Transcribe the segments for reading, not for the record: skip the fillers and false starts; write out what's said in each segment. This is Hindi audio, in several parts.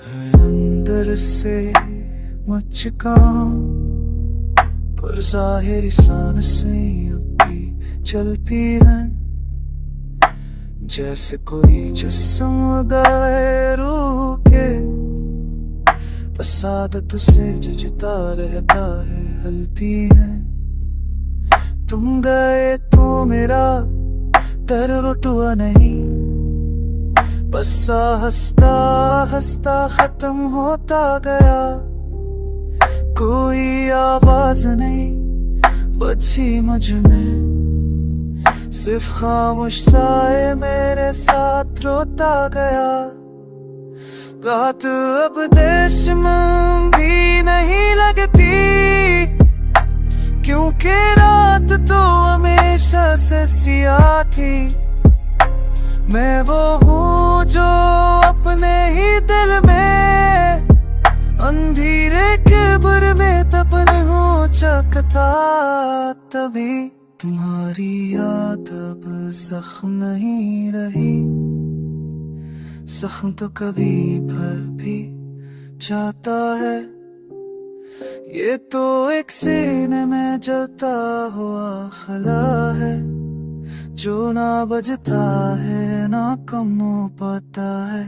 है अंदर से मुझका, पर जाहिर सांसें अब भी चलती हैं, जैसे कोई जिस्म गए रूह के, बस आदत से जजता रहता है, हलती है। तुम गए तो मेरा दर रुठा नहीं, बस हंसता हंसता खत्म होता गया। कोई आवाज नहीं बची मुझ में, सिर्फ खामोश साए मेरे साथ रोता गया। रात अब देश में भी नहीं लगती, क्योंकि रात तो हमेशा से सियाह थी। मैं वो हूँ जो अपने ही दिल में अंधेरे किब्र में तपन हो चकता। तभी तुम्हारी याद अब जख्म नहीं रही, जख्म तो कभी भर भी जाता है। ये तो एक सीने में जलता हुआ खला है, जो ना बजता है ना कम हो पाता है।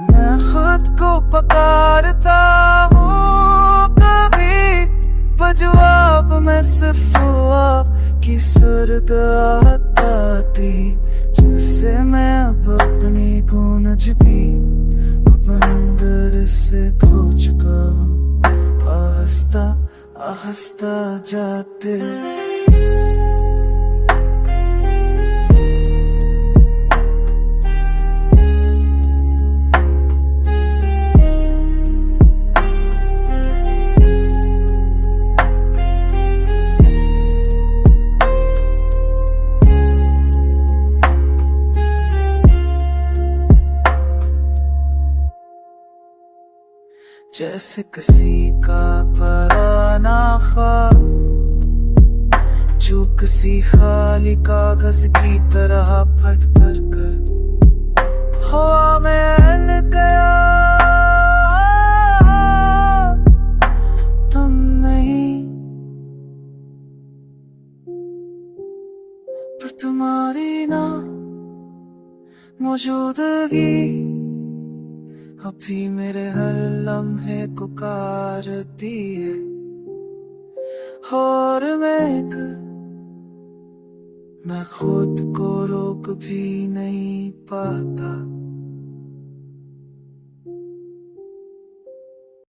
मैं खुद को पुकारता हूँ कभी, पर जवाब में सिर्फ की सर्द आती, जिससे मैं अब अपनी गूंज भी अब अंदर से खो चुका हूँ। आहिस्ता आहिस्ता जाते जैसे किसी का पुराना ख्वाब, जो किसी खाली कागज की तरह फट फट कर हवा में उड़ गया। तुम नहीं, पर तुम्हारी ना मौजूदगी अभी मेरे हर लम्हे को कारती है। और मैं खुद को रोक भी नहीं पाता।